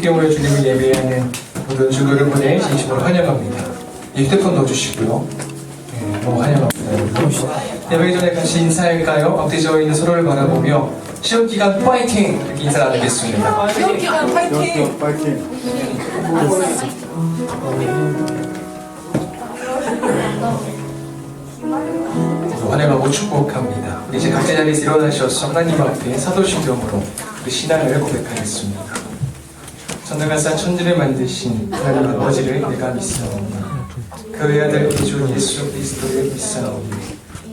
함께 모여 주님을 예배하는 모든 주 여러분의 진심으로 환영합니다. 휴대폰 넣어주시고요. 너무 환영합니다. 예배 전에 같이 인사할까요? 엎드려 있는 서로를 바라보며 시험 기간 파이팅! 이렇게 인사 나누겠습니다. 시험 기간 파이팅! 환영하고 축복합니다. 이제 각자 자리에서 일어나셔서 하나님 앞에 사도신경으로 그 신앙을 고백하겠습니다. 전능하사 천지를 만드신 하나님 아버지를 내가 믿사오니 그의 아들 우리 주 예수 그리스도를 믿사오니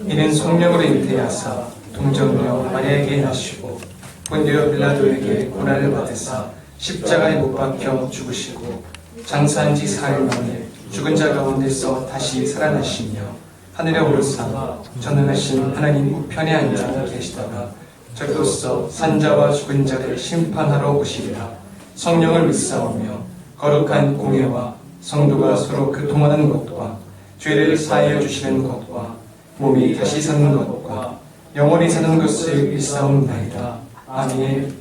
이는 성령으로 잉태하사 동정녀 마리아에게 나시고 본디오 빌라도에게 고난을 받으사 십자가에 못 박혀 죽으시고 장사한 지 사흘 만에 죽은 자 가운데서 다시 살아나시며 하늘에 오르사 전능하신 하나님 우편에 앉아 계시다가 저리로서 산자와 죽은 자를 심판하러 오시리라. 성령을 믿사오며 거룩한 공예와 성도가 서로 교통하는 것과 죄를 사하여 주시는 것과 몸이 다시 사는 것과 영원히 사는 것을 믿사옵나이다. 아멘.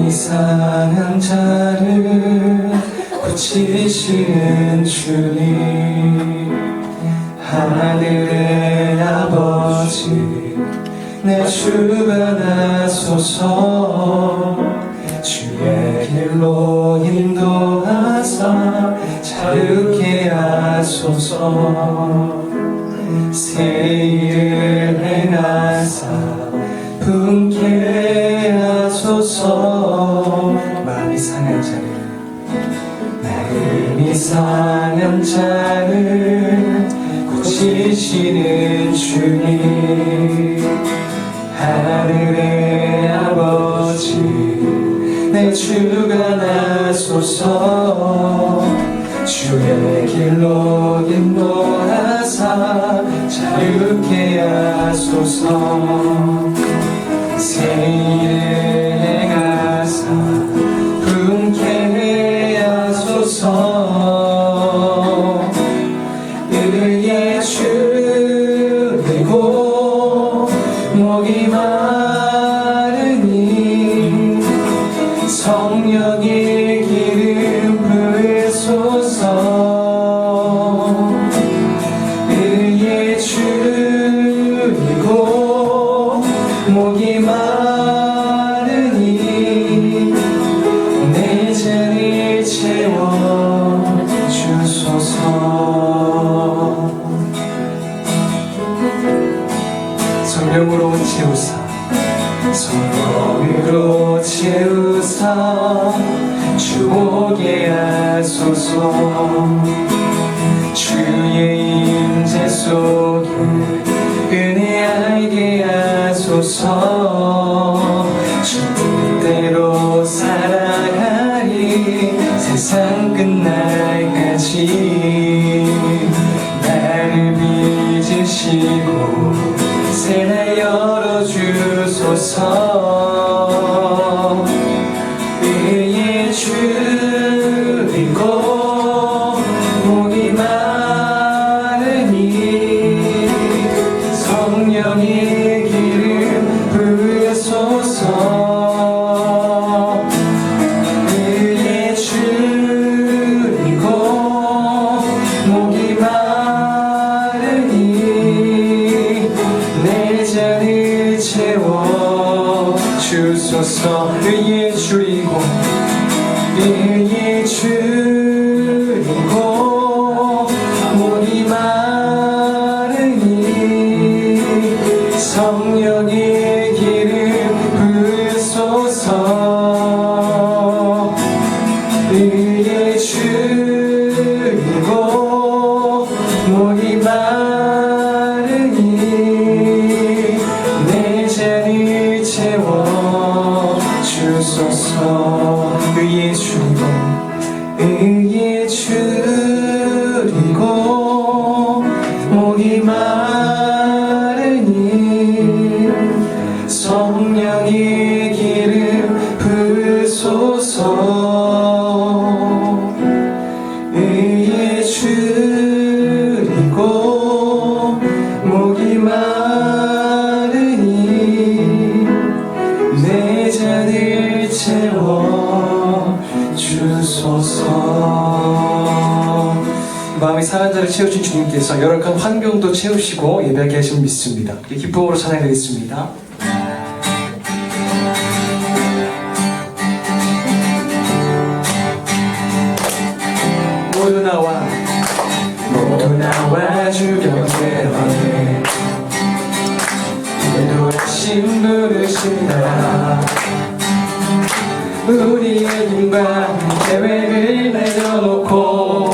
이상한 자를 고치시는 주님 하늘의 아버지 내 주가 나소서 주의 길로 인도하사 자유케 하소서 새 일을 행하사 분케 하소서 마음이 상한 자를 고치시는 주님 하늘의 아버지 내 주가 나소서 주의 길로 인도하사 자유케 하소서 새 일을 행하사 분케 하소서 의의 주이고 목이 마르니 성령의 기름 부으소서 의의 주이고 목이 마르니 내 자리 채워주소서 성령으로 채우사 주오게 하소서 주의 임재 속에 은혜 알게 하소서 주 뜻대로 살아가리 세상 끝날까지 나를 빚으시고 새날 열어주소서 의의 주이고 목이 마르니 성령의 기름 부으소서 의의 주이고 목이 마르니 내 자리 채워주소서 의의 주이고 의의 주이고 목이 마르니 성령의 기름 부으소서 의의 주이고 목이 마르니 내 자리 채워주소서 의의 주이고 의의 주이고 목이 마르니 성령의 기름 부으소서 주소서. 의에 줄이고 목이 마르니 내 잔을 채워 주소서. 마음이 상한 자를 채우신 주님께서 열악한 환경도 채우시고 예배하게 하신 믿습니다. 기쁨으로 찬양드리겠습니다. 모두 나와 주 곁에 와네. 인도하심 부르신다. 우리의 힘과 계획을 내려놓고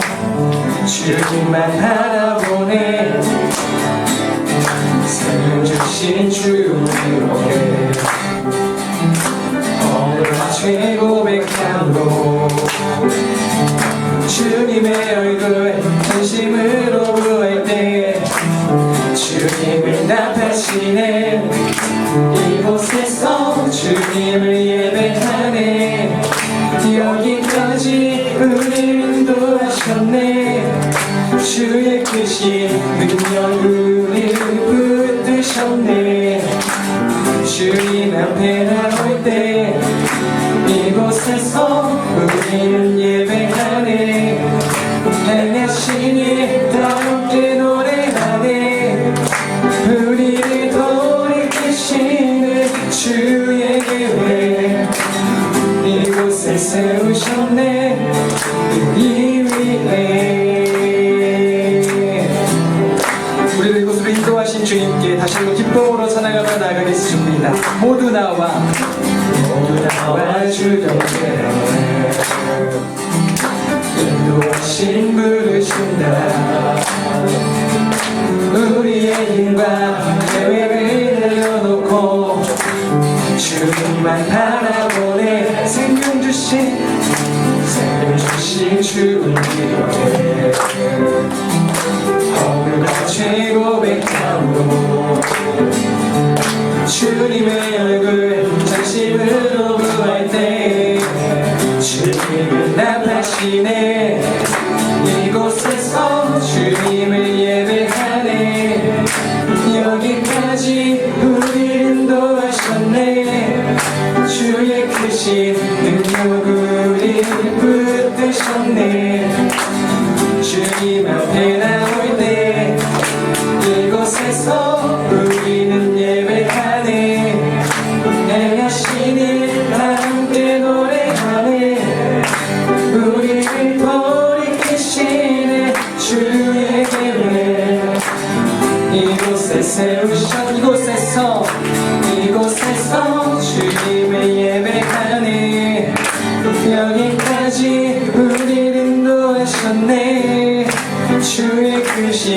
주님만 바라보네. 생명 주신 주님께 어느새 고백함으로 주님의 얼굴 진심으로 구할 때 주님을 답하시네. 이곳에서 주님을 예배하네. 여기까지 우리를 인도하셨네. 주의 크신 능력 우리를 붙드셨네. 주님 앞에 나올 때 이곳에서 우리는 예배하네. 행하시니 다 함께 노래하네. 우리를 돌이키시는 주의 계획 이곳에 세우셨네. 우리 위해 우리를 이곳으로 인도하신 주님께 다시 한번 기쁨으로 찬양하며 나아가겠습니다. 모두 나와 주 곁에 인도하신 부르신다. 우리의 힘과 계획을 내려놓고 주님만 바라보네. 생명 주신 주님께 허물과 죄 고백함으로 주님의 얼굴 진심으로 구할 때 주님을 답하시네. 이곳에서 주님을 예배하네. 여기까지 우리를 인도하셨네. 주의 크신 능력 우리를 붙드셨네. 주님 앞에 나올 때 이곳에서 우리는 예배하네. 행하신 일 다 함께 노래하네. 우리를 돌이키시네. 주의 계획 이곳에서 주님을 예배하네. 여기까지 우리를 인도하셨네. 주의 크신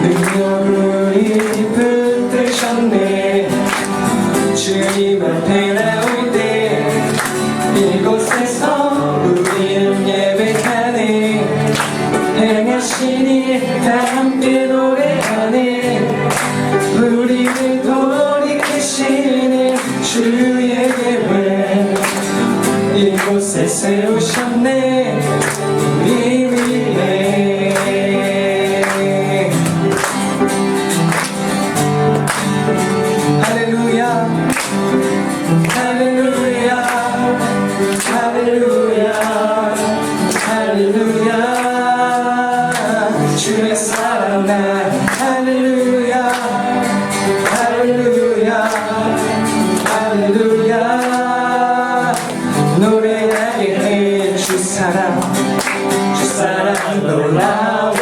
능력 우리를 붙드셨네. 주님 앞에 나올 때 이곳에서 우리는 예배하네. 행하신 일 다 함께 노래하네. 우리를 돌이키시는 주의 계획 이곳에 세우셨네. 우리 위해 할렐루야 할렐루야 할렐루야 할렐루야. 주의 사랑 나 할렐루야 할렐루야 할렐루야. 노래하게 해 주 사랑 놀라워.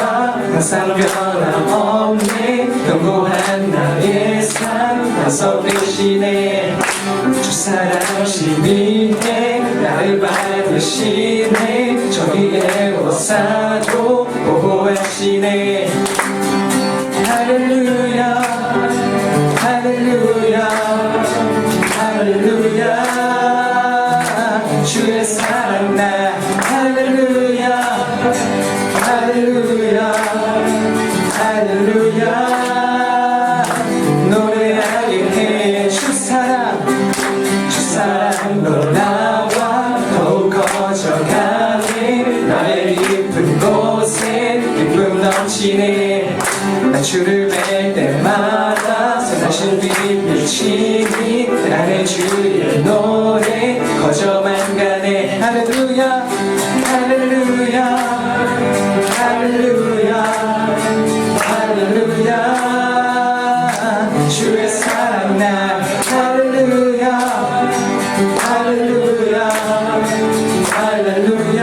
항상 변함없네. 견고한 나의 삶 항상 되시네. 주 사랑 심히해 나를 받으시네. 저희의 오사도 보호하시네. 할렐루야 할렐루야 할렐루야. 주의 사랑 나 할렐루야 할렐루야 할렐루야. 노래하게 해 주 사랑 놀라워. 주시네. 나 주를 뵐 때마다 선하신 빛 비치니 나의 주의 노래 거저만 가네. 할렐루야 할렐루야 할렐루야 할렐루야 주의 사랑 나 할렐루야 할렐루야 할렐루야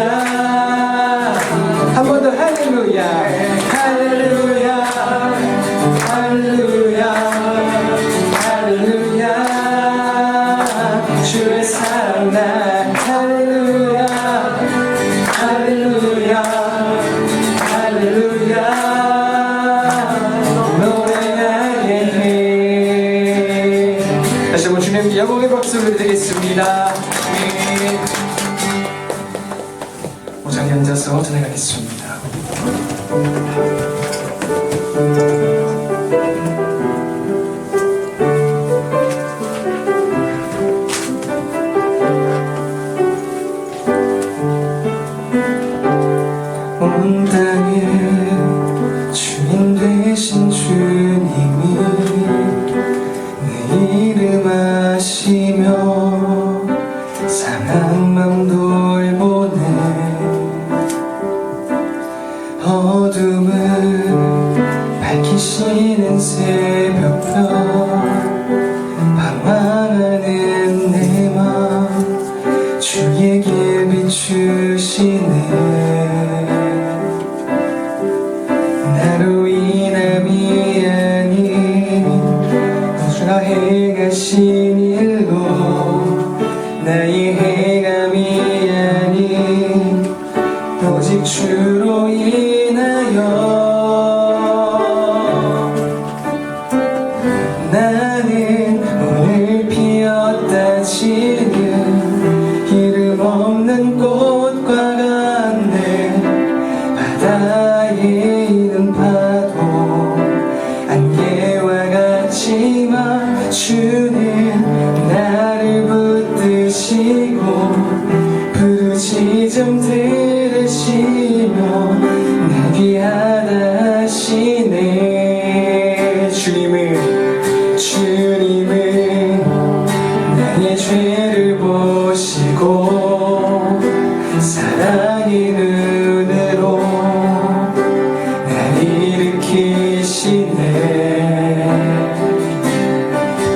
한 번 더 할렐루야 할렐루야 할렐루야 할렐루야 주의 사랑 나 할렐루야 할렐루야 할렐루야 노래하게 해. 다시 한번 주님께 영광의 박수를 드리겠습니다. 모자에 앉아서 전해가겠습니다. 온 땅의 주인 되신 주님이 내 이름 아시며 상한 맘 돌보네. 어둠을 밝히시는 새벽별 방황하는 내 맘 주의 길 비추시네. 나로 인함이 아닌 주가 행하신 일로 나의 행함이 아닌 오직 주로 인하여 나는 오늘 피었다 지는 이름 없는 꽃과 같네. 바다에 있는 파도 안개와 같지만 주는 나를 붙드시고 부르짖음 들으시며 나 귀하다 하시네. 주님은 나의 죄를 보시고 사랑의 눈으로 날 일으키시네.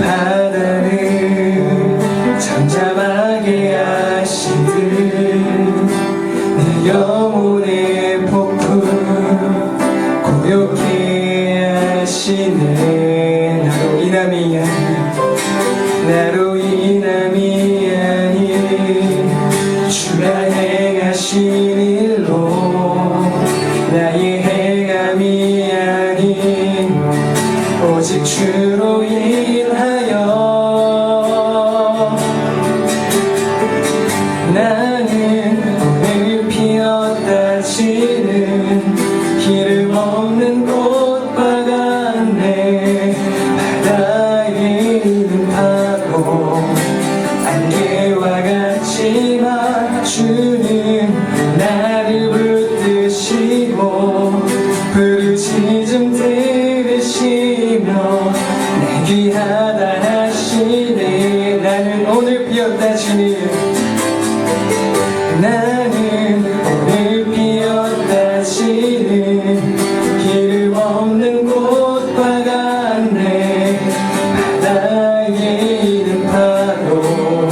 바다를 잠잠하게 하시듯 내 영혼의 폭풍 고요케 하시네. 나로 인함이 아닌 주가 행하신 일로 나의 행함이 아닌 오직 주로 인하여 나는 오늘 피었다 지는 기름 없는 꽃과 같네. 바다에 있는 파도 안개와 같지만 주는 나를 붙드시고 부르짖음 들으시며 내 귀하다 하시네. 나는 오늘 피었다 주님. 나는 오늘 피었다 지는 기름 없는 꽃과 같네. 바다에 있는 파도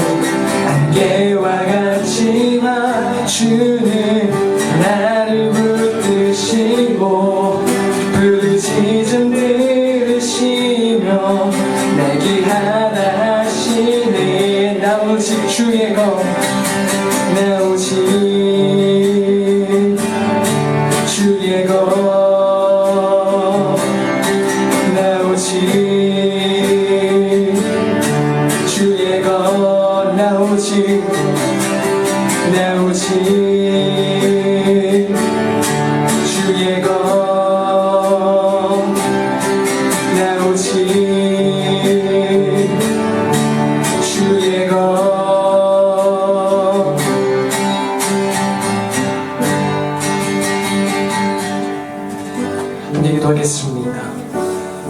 안개와 같지만 주는 나를 붙드시고 부르짖음 들으시며 나 귀하다 하시네. 나 오직 주의 것 나 오직 주의 것 나 오직 주의 것 나 오직 주의 것 나 오직 주의 것 기도하겠습니다.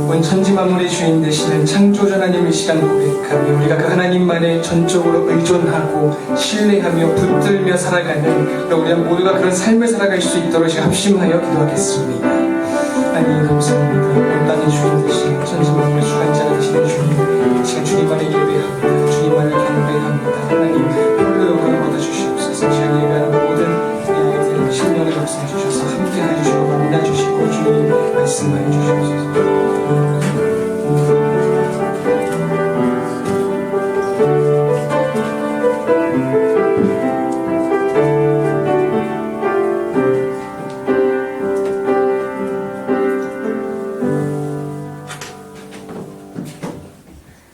온 천지 만물의 주인 되시는 창조주 하나님 이 시간 고백하며 우리가 그 하나님만에 전적으로 의존하고 신뢰하며 붙들며 살아가는 우리 모두가 그런 삶을 살아갈 수 있도록 합심하여 기도하겠습니다. 하나님 감사합니다. 온 땅의 주인 되시는 천지 만물의 주관자 되시는 주님, 이 시간 주님만을 예배합니다. 주님만을 경배합니다. 하나님 홀로 영광을 받아주시옵소서. 시간 예배하는 모든 신령을 역사해 주셔서 함께해 주시고 만나 주시고 주님 말씀해 주시옵소서.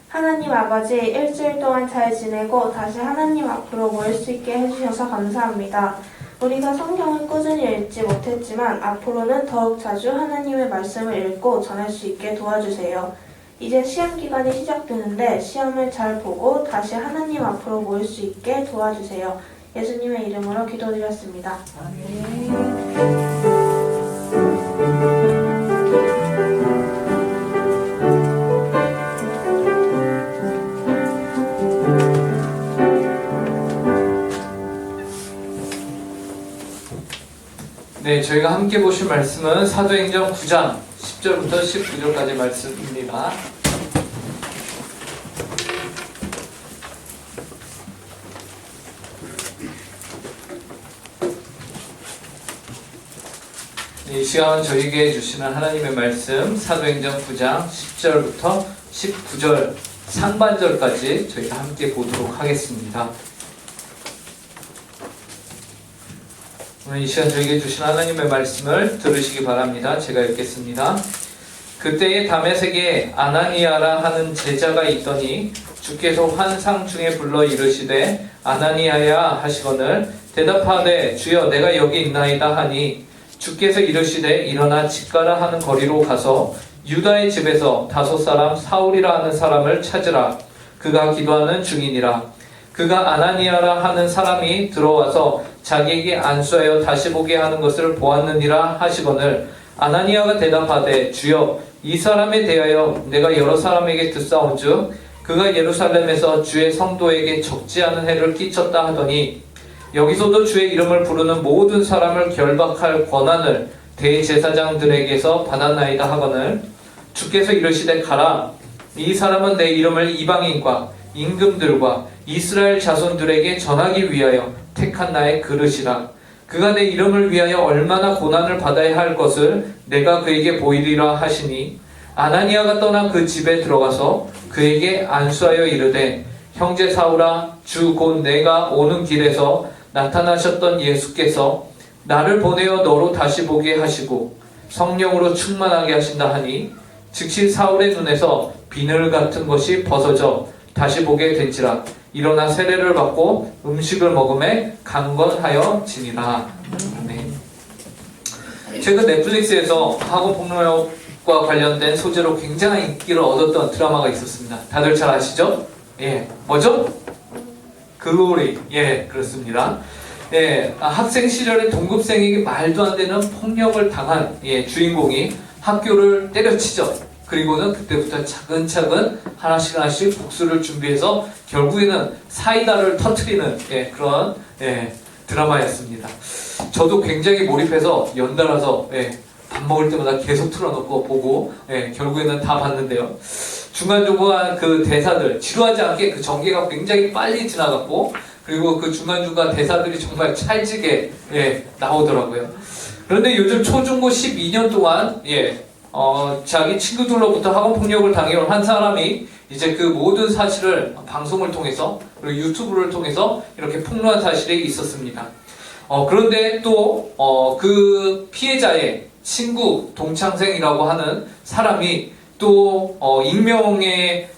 하나님 아버지, 일주일 동안 잘 지내고 다시 하나님 앞으로 모일 수 있게 해주셔서 감사합니다. 우리가 성경을 꾸준히 읽지 못했지만 앞으로는 더욱 자주 하나님의 말씀을 읽고 전할 수 있게 도와주세요. 이제 시험 기간이 시작되는데 시험을 잘 보고 다시 하나님 앞으로 모일 수 있게 도와주세요. 예수님의 이름으로 기도드렸습니다. 아멘. 네, 저희가 함께 보실 말씀은 사도행전 9장 10절부터 19절까지 말씀입니다. 이 시간 저희에게 주시는 하나님의 말씀 사도행전 9장 10절부터 19절 상반절까지 저희가 함께 보도록 하겠습니다. 오늘 이 시간 저에게 주신 하나님의 말씀을 들으시기 바랍니다. 제가 읽겠습니다. 그때에 다메섹에 아나니아라 하는 제자가 있더니 주께서 환상 중에 불러 이르시되 아나니아야 하시거늘 대답하되 주여 내가 여기 있나이다 하니 주께서 이르시되 일어나 집가라 하는 거리로 가서 유다의 집에서 다섯 사람 사울이라 하는 사람을 찾으라. 그가 기도하는 중이니라. 그가 아나니아라 하는 사람이 들어와서 자기에게 안수하여 다시 보게 하는 것을 보았느니라 하시거늘 아나니아가 대답하되 주여 이 사람에 대하여 내가 여러 사람에게 듣사온즉 그가 예루살렘에서 주의 성도에게 적지 않은 해를 끼쳤다 하더니 여기서도 주의 이름을 부르는 모든 사람을 결박할 권한을 대제사장들에게서 받았나이다 하거늘 주께서 이르시되 가라. 이 사람은 내 이름을 이방인과 임금들과 이스라엘 자손들에게 전하기 위하여 택한 나의 그릇이라. 그가 내 이름을 위하여 얼마나 고난을 받아야 할 것을 내가 그에게 보이리라 하시니 아나니아가 떠나 그 집에 들어가서 그에게 안수하여 이르되 형제 사울아 주 곧 내가 오는 길에서 나타나셨던 예수께서 나를 보내어 너로 다시 보게 하시고 성령으로 충만하게 하신다 하니 즉시 사울의 눈에서 비늘 같은 것이 벗어져 다시 보게 된지라. 일어나 세례를 받고 음식을 먹음에 강건하여 지니라. 네. 최근 넷플릭스에서 학원폭력과 관련된 소재로 굉장한 인기를 얻었던 드라마가 있었습니다. 다들 잘 아시죠? 예, 뭐죠? 글로리. 예, 그렇습니다. 예, 학생 시절에 동급생에게 말도 안 되는 폭력을 당한 주인공이 학교를 때려치죠. 그리고는 그때부터 차근차근 하나씩 복수를 준비해서 결국에는 사이다를 터뜨리는 그런 드라마였습니다. 저도 굉장히 몰입해서 연달아서 밥 먹을 때마다 계속 틀어놓고 보고 결국에는 다 봤는데요. 중간중간 그 대사들 지루하지 않게 그 전개가 굉장히 빨리 지나갔고 그리고 그 중간중간 대사들이 정말 찰지게 나오더라고요. 그런데 요즘 초중고 12년 동안 자기 친구들로부터 학원폭력을 당해온 한 사람이 이제 그 모든 사실을 방송을 통해서 그리고 유튜브를 통해서 이렇게 폭로한 사실이 있었습니다. 그런데 또 그 피해자의 친구 동창생이라고 하는 사람이 또 익명의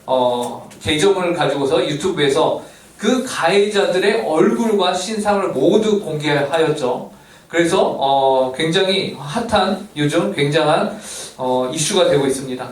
계정을 가지고서 유튜브에서 그 가해자들의 얼굴과 신상을 모두 공개하였죠. 그래서 굉장히 핫한 요즘 굉장한 이슈가 되고 있습니다.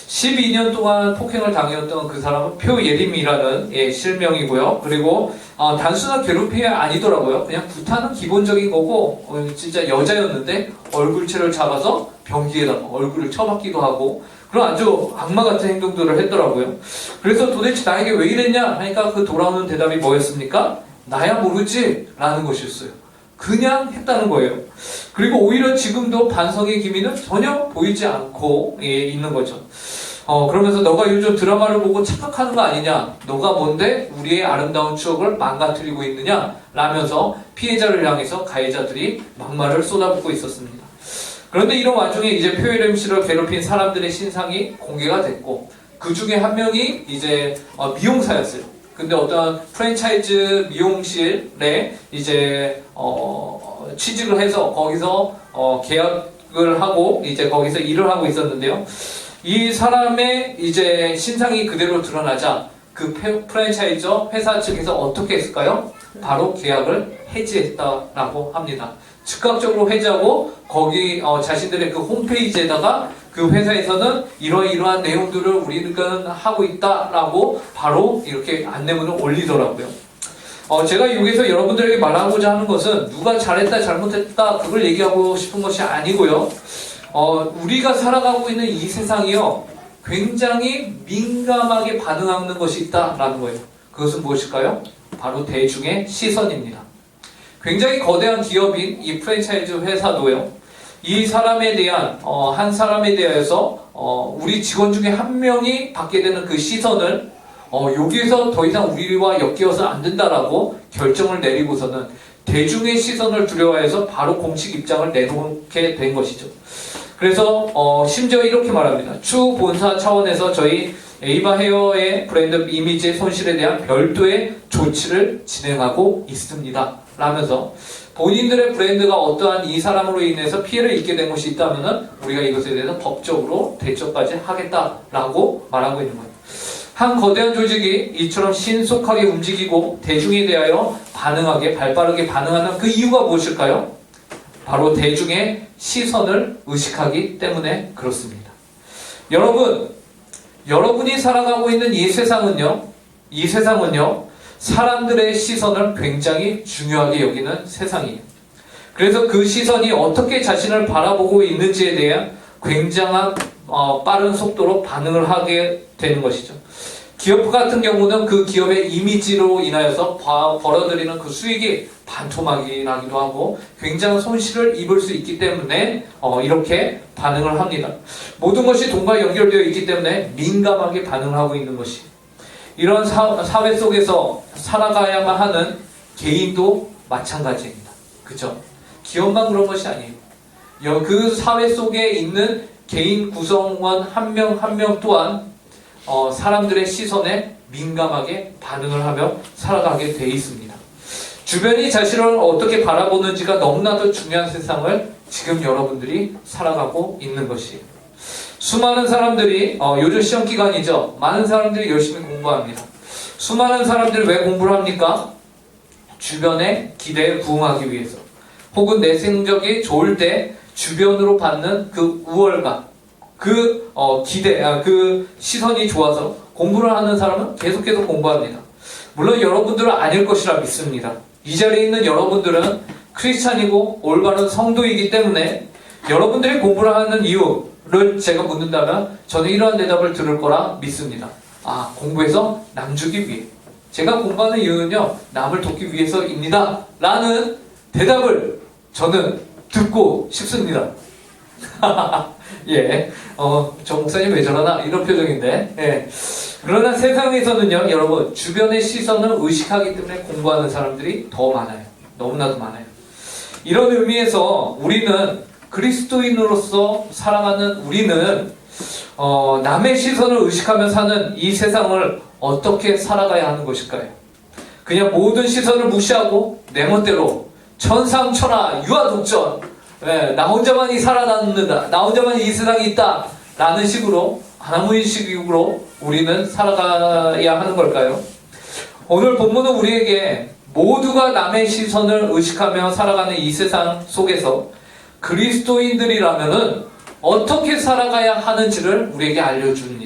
12년 동안 폭행을 당했던 그 사람은 표예림이라는 실명이고요. 그리고 단순한 괴롭힘이 아니더라고요. 그냥 구타는 기본적인 거고 진짜 여자였는데 얼굴채를 잡아서 변기에다가 얼굴을 쳐박기도 하고 그런 아주 악마 같은 행동들을 했더라고요. 그래서 도대체 나에게 왜 이랬냐 하니까 그 돌아오는 대답이 뭐였습니까? 나야 모르지 라는 것이었어요. 그냥 했다는 거예요. 그리고 오히려 지금도 반성의 기미는 전혀 보이지 않고 있는 거죠. 그러면서 너가 요즘 드라마를 보고 착각하는 거 아니냐? 너가 뭔데 우리의 아름다운 추억을 망가뜨리고 있느냐? 라면서 피해자를 향해서 가해자들이 막말을 쏟아붓고 있었습니다. 그런데 이런 와중에 이제 표예림 씨를 괴롭힌 사람들의 신상이 공개가 됐고 그 중에 한 명이 이제 미용사였어요. 근데 어떤 프랜차이즈 미용실에 이제 취직을 해서 거기서 계약을 하고 이제 거기서 일을 하고 있었는데요. 이 사람의 이제 신상이 그대로 드러나자 그 프랜차이즈 회사 측에서 어떻게 했을까요? 바로 계약을 해지했다라고 합니다. 즉각적으로 해지하고 거기 자신들의 그 홈페이지에다가 그 회사에서는 이러이러한 내용들을 우리는 하고 있다라고 바로 이렇게 안내문을 올리더라고요. 제가 여기서 여러분들에게 말하고자 하는 것은 누가 잘했다 잘못했다 그걸 얘기하고 싶은 것이 아니고요. 우리가 살아가고 있는 이 세상이요 굉장히 민감하게 반응하는 것이 있다라는 거예요. 그것은 무엇일까요? 바로 대중의 시선입니다. 굉장히 거대한 기업인 이 프랜차이즈 회사도요. 이 사람에 대한 한 사람에 대해서 우리 직원 중에 한 명이 받게 되는 그 시선을 여기에서 더 이상 우리와 엮여서 안 된다라고 결정을 내리고서는 대중의 시선을 두려워해서 바로 공식 입장을 내놓게 된 것이죠. 그래서 심지어 이렇게 말합니다. 추 본사 차원에서 저희 에이바 헤어의 브랜드 이미지의 손실에 대한 별도의 조치를 진행하고 있습니다. 라면서 본인들의 브랜드가 어떠한 이 사람으로 인해서 피해를 입게 된 것이 있다면 우리가 이것에 대해서 법적으로 대처까지 하겠다라고 말하고 있는 거예요. 한 거대한 조직이 이처럼 신속하게 움직이고 대중에 대하여 발빠르게 반응하는 그 이유가 무엇일까요? 바로 대중의 시선을 의식하기 때문에 그렇습니다. 여러분이 살아가고 있는 이 세상은요, 사람들의 시선을 굉장히 중요하게 여기는 세상이에요. 그래서 그 시선이 어떻게 자신을 바라보고 있는지에 대한 굉장한 빠른 속도로 반응을 하게 되는 것이죠. 기업 같은 경우는 그 기업의 이미지로 인하여서 벌어들이는 그 수익이 반토막이 나기도 하고 굉장한 손실을 입을 수 있기 때문에 이렇게 반응을 합니다. 모든 것이 돈과 연결되어 있기 때문에 민감하게 반응을 하고 있는 것이 이런 사회 속에서 살아가야만 하는 개인도 마찬가지입니다. 그죠? 기업만 그런 것이 아니에요. 그 사회 속에 있는 개인 구성원 한 명 한 명 또한 사람들의 시선에 민감하게 반응을 하며 살아가게 돼 있습니다. 주변이 자신을 어떻게 바라보는지가 너무나도 중요한 세상을 지금 여러분들이 살아가고 있는 것이에요. 수많은 사람들이 요즘 시험 기간이죠. 많은 사람들이 열심히 공부합니다. 수많은 사람들이 왜 공부를 합니까? 주변의 기대에 부응하기 위해서 혹은 내 성적이 좋을 때 주변으로 받는 그 우월감 그 그 시선이 좋아서 공부를 하는 사람은 계속해서 공부합니다. 물론 여러분들은 아닐 것이라 믿습니다. 이 자리에 있는 여러분들은 크리스찬이고 올바른 성도이기 때문에 여러분들이 공부를 하는 이유를 제가 묻는다면 저는 이러한 대답을 들을 거라 믿습니다. 공부해서 남주기 위해. 제가 공부하는 이유는요, 남을 돕기 위해서입니다. 라는 대답을 저는 듣고 싶습니다. 예, 저 목사님 왜 저러나? 이런 표정인데, 예. 그러나 세상에서는요, 여러분, 주변의 시선을 의식하기 때문에 공부하는 사람들이 더 많아요. 너무나도 많아요. 이런 의미에서 우리는 그리스도인으로서 살아가는 우리는 남의 시선을 의식하며 사는 이 세상을 어떻게 살아가야 하는 것일까요? 그냥 모든 시선을 무시하고 내 멋대로 천상천하 유아독전 나 혼자만이 살아남는다. 나 혼자만이 이 세상에 있다. 라는 식으로 아나무인식으로 우리는 살아가야 하는 걸까요? 오늘 본문은 우리에게 모두가 남의 시선을 의식하며 살아가는 이 세상 속에서 그리스도인들이라면은 어떻게 살아가야 하는지를 우리에게 알려줍니다.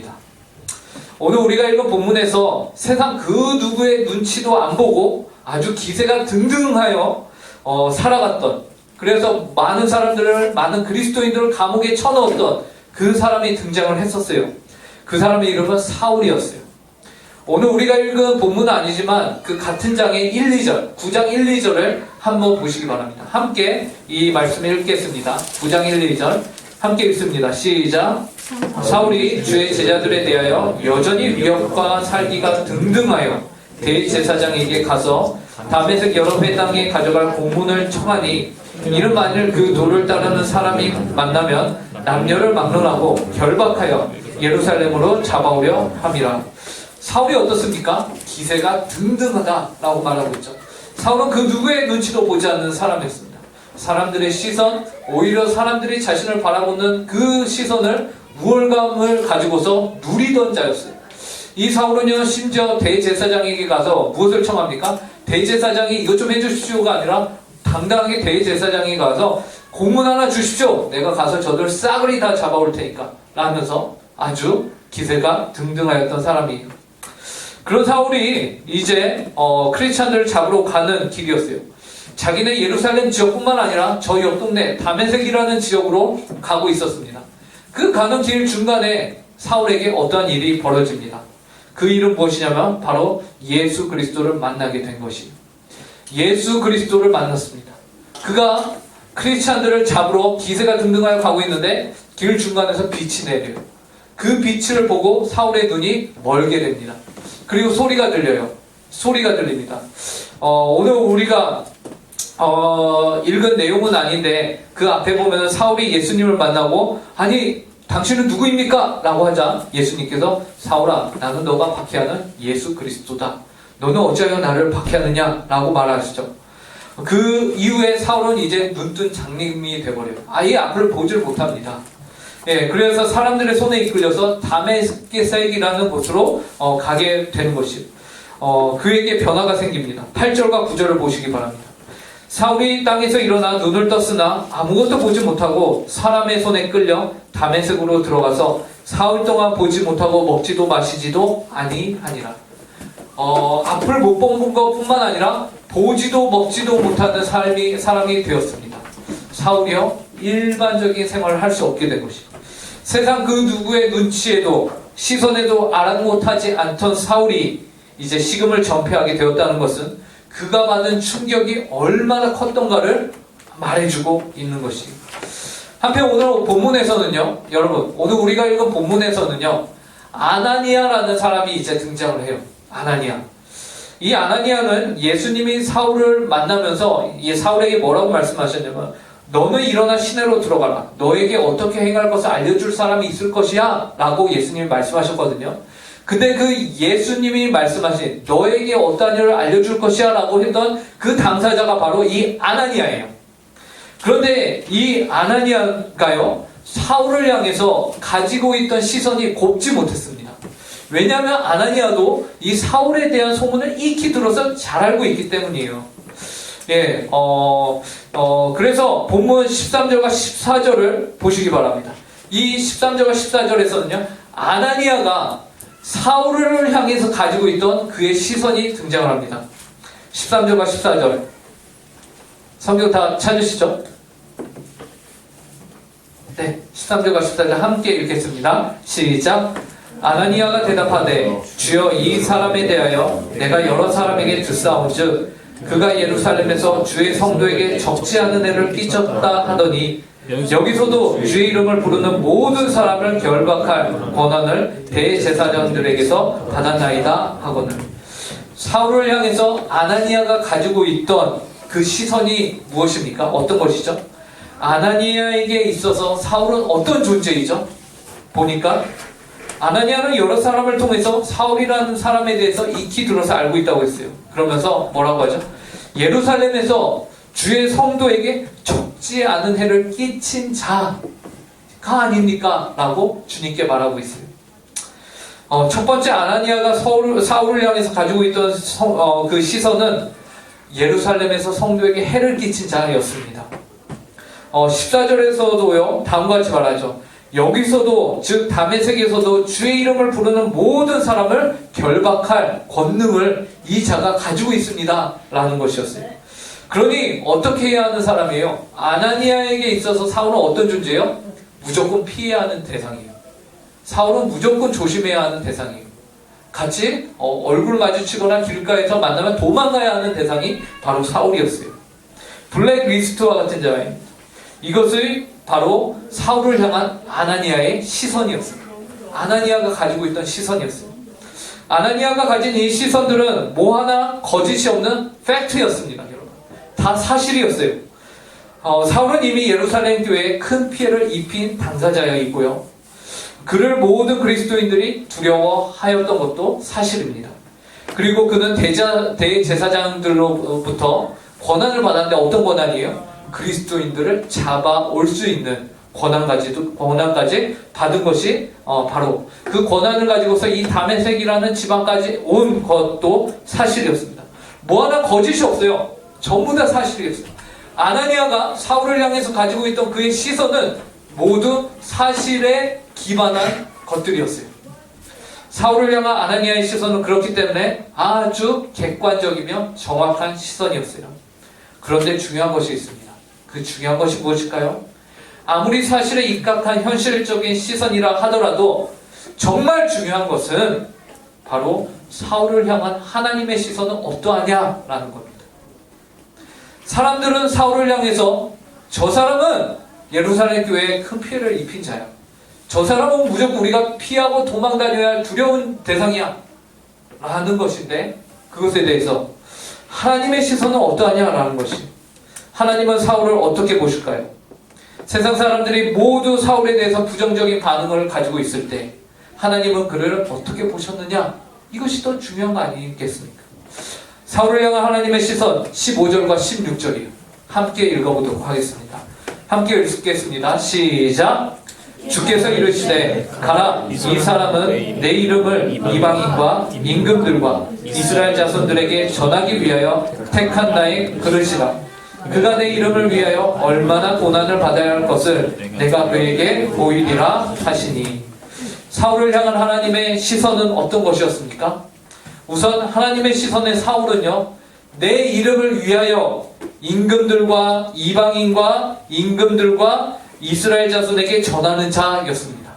오늘 우리가 읽은 본문에서 세상 그 누구의 눈치도 안 보고 아주 기세가 등등하여 살아갔던, 그래서 많은 그리스도인들을 감옥에 쳐넣었던 그 사람이 등장을 했었어요. 그 사람의 이름은 사울이었어요. 오늘 우리가 읽은 본문은 아니지만 그 같은 장의 9장 1, 2절을 한번 보시기 바랍니다. 함께 이 말씀을 읽겠습니다. 9장 1, 2절 함께 읽습니다. 시작. 사울이 주의 제자들에 대하여 여전히 위협과 살기가 등등하여 대제사장에게 가서 다메섹 여러 회 땅에 가져갈 공문을 청하니, 이는 만일 그 도를 따르는 사람이 만나면 남녀를 막론하고 결박하여 예루살렘으로 잡아오려 함이라. 사울이 어떻습니까? 기세가 등등하다라고 말하고 있죠. 사울은 그 누구의 눈치도 보지 않는 사람이었습니다. 사람들의 시선, 오히려 사람들이 자신을 바라보는 그 시선을 우월감을 가지고서 누리던 자였어요. 이 사울은요, 심지어 대제사장에게 가서 무엇을 청합니까? 대제사장이 이것 좀 해주십시오가 아니라 당당하게 대제사장에 가서 공문 하나 주십시오. 내가 가서 저들 싸그리 다 잡아올 테니까 라면서 아주 기세가 등등하였던 사람이에요. 그런 사울이 이제 크리스찬들을 잡으러 가는 길이었어요. 자기는 예루살렘 지역뿐만 아니라 저 옆 동네 다메섹이라는 지역으로 가고 있었습니다. 그 가는 길 중간에 사울에게 어떠한 일이 벌어집니다. 그 일은 무엇이냐면 바로 예수 그리스도를 만나게 된 것이에요. 예수 그리스도를 만났습니다. 그가 크리스찬들을 잡으러 기세가 등등하여 가고 있는데 길 중간에서 빛이 내려요. 그 빛을 보고 사울의 눈이 멀게 됩니다. 그리고 소리가 들려요. 소리가 들립니다. 오늘 우리가 읽은 내용은 아닌데 그 앞에 보면 사울이 예수님을 만나고, 아니 당신은 누구입니까? 라고 하자 예수님께서, 사울아, 나는 너가 박해하는 예수 그리스도다. 너는 어찌하여 나를 박해하느냐? 라고 말하시죠. 그 이후에 사울은 이제 눈뜬 장님이 돼버려요. 아예 앞을 보질 못합니다. 예, 그래서 사람들의 손에 이끌려서 다메섹이라는 곳으로 가게 되는 것이에요. 그에게 변화가 생깁니다. 8절과 9절을 보시기 바랍니다. 사울이 땅에서 일어나 눈을 떴으나 아무것도 보지 못하고 사람의 손에 끌려 다메섹으로 들어가서 사흘 동안 보지 못하고 먹지도 마시지도 아니하니라. 앞을 못 본 것뿐만 아니라 보지도 먹지도 못하는 사람이 되었습니다. 사울이요, 일반적인 생활을 할 수 없게 된 것이죠. 세상 그 누구의 눈치에도 시선에도 아랑곳하지 않던 사울이 이제 식음을 전폐하게 되었다는 것은 그가 받은 충격이 얼마나 컸던가를 말해주고 있는 것이에요. 한편 오늘 본문에서는요, 여러분, 오늘 우리가 읽은 본문에서는요, 아나니아라는 사람이 이제 등장을 해요. 아나니아. 이 아나니아는 예수님이 사울을 만나면서 사울에게 뭐라고 말씀하셨냐면, 너는 일어나 시내로 들어가라. 너에게 어떻게 행할 것을 알려줄 사람이 있을 것이야 라고 예수님이 말씀하셨거든요. 근데 그 예수님이 말씀하신 너에게 어떠한 일을 알려줄 것이야 라고 했던 그 당사자가 바로 이 아나니아예요. 그런데 이 아나니아가요, 사울을 향해서 가지고 있던 시선이 곱지 못했습니다. 왜냐하면 아나니아도 이 사울에 대한 소문을 익히 들어서 잘 알고 있기 때문이에요. 예, 그래서 본문 13절과 14절을 보시기 바랍니다. 이 13절과 14절에서는요, 아나니아가 사울을 향해서 가지고 있던 그의 시선이 등장을 합니다. 13절과 14절. 성경 다 찾으시죠? 네, 13절과 14절 함께 읽겠습니다. 시작. 아나니아가 대답하되, 주여, 이 사람에 대하여 내가 여러 사람에게 듣사온즉 그가 예루살렘에서 주의 성도에게 적지 않은 애를 끼쳤다 하더니 여기서도 주의 이름을 부르는 모든 사람을 결박할 권한을 대제사장들에게서 받았나이다 하거늘. 사울을 향해서 아나니아가 가지고 있던 그 시선이 무엇입니까? 어떤 것이죠? 아나니아에게 있어서 사울은 어떤 존재이죠? 보니까 아나니아는 여러 사람을 통해서 사울이라는 사람에 대해서 익히 들어서 알고 있다고 했어요. 그러면서 뭐라고 하죠? 예루살렘에서 주의 성도에게 적지 않은 해를 끼친 자가 아닙니까? 라고 주님께 말하고 있어요. 첫 번째 아나니아가 사울을 향해서 가지고 있던 그 시선은 예루살렘에서 성도에게 해를 끼친 자였습니다. 14절에서도요, 다음과 같이 말하죠. 여기서도 즉 다메섹에서도 주의 이름을 부르는 모든 사람을 결박할 권능을 이 자가 가지고 있습니다 라는 것이었어요. 그러니 어떻게 해야 하는 사람이에요? 아나니아에게 있어서 사울은 어떤 존재예요? 무조건 피해야 하는 대상이에요. 사울은 무조건 조심해야 하는 대상이에요. 같이 얼굴 마주치거나 길가에서 만나면 도망가야 하는 대상이 바로 사울이었어요. 블랙리스트와 같은 자예요. 이것이 바로 사울을 향한 아나니아의 시선이었어요. 아나니아가 가지고 있던 시선이었어요. 아나니아가 가진 이 시선들은 뭐 하나 거짓이 없는 팩트였습니다. 여러분. 다 사실이었어요. 사울은 이미 예루살렘 교회에 큰 피해를 입힌 당사자였고요. 그를 모든 그리스도인들이 두려워하였던 것도 사실입니다. 그리고 그는 대제사장들로부터 권한을 받았는데 어떤 권한이에요? 그리스도인들을 잡아올 수 있는 권한까지 받은 것이 바로 그 권한을 가지고서 이 다메섹이라는 지방까지 온 것도 사실이었습니다. 뭐 하나 거짓이 없어요. 전부 다 사실이었어요. 아나니아가 사울을 향해서 가지고 있던 그의 시선은 모두 사실에 기반한 것들이었어요. 사울을 향한 아나니아의 시선은 그렇기 때문에 아주 객관적이며 정확한 시선이었어요. 그런데 중요한 것이 있습니다. 그 중요한 것이 무엇일까요? 아무리 사실에 입각한 현실적인 시선이라 하더라도 정말 중요한 것은 바로 사울을 향한 하나님의 시선은 어떠하냐라는 겁니다. 사람들은 사울을 향해서 저 사람은 예루살렘 교회에 큰 피해를 입힌 자야. 저 사람은 무조건 우리가 피하고 도망 다녀야 할 두려운 대상이야. 라는 것인데 그것에 대해서 하나님의 시선은 어떠하냐라는 것이 하나님은 사울을 어떻게 보실까요? 세상 사람들이 모두 사울에 대해서 부정적인 반응을 가지고 있을 때 하나님은 그를 어떻게 보셨느냐? 이것이 더 중요한 거 아니겠습니까? 사울을 향한 하나님의 시선 15절과 16절이에요. 함께 읽어보도록 하겠습니다. 함께 읽겠습니다. 시작! 주께서 이르시되 가라 이 사람은 내 이름을 이방인과 임금들과 이스라엘 자손들에게 전하기 위하여 택한 나의 그릇이라. 그가 내 이름을 위하여 얼마나 고난을 받아야 할 것을 내가 그에게 보이리라 하시니. 사울을 향한 하나님의 시선은 어떤 것이었습니까? 우선 하나님의 시선의 사울은요, 내 이름을 위하여 임금들과 이방인과 임금들과 이스라엘 자손에게 전하는 자였습니다.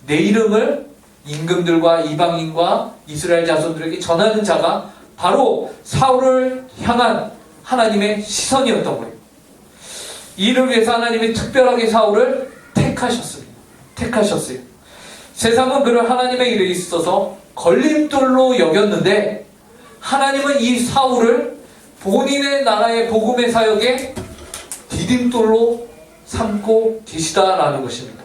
내 이름을 임금들과 이방인과 이스라엘 자손들에게 전하는 자가 바로 사울을 향한 하나님의 시선이었던 거예요. 이를 위해서 하나님이 특별하게 사울을 택하셨어요. 세상은 그를 하나님의 일에 있어서 걸림돌로 여겼는데 하나님은 이 사울을 본인의 나라의 복음의 사역에 디딤돌로 삼고 계시다라는 것입니다.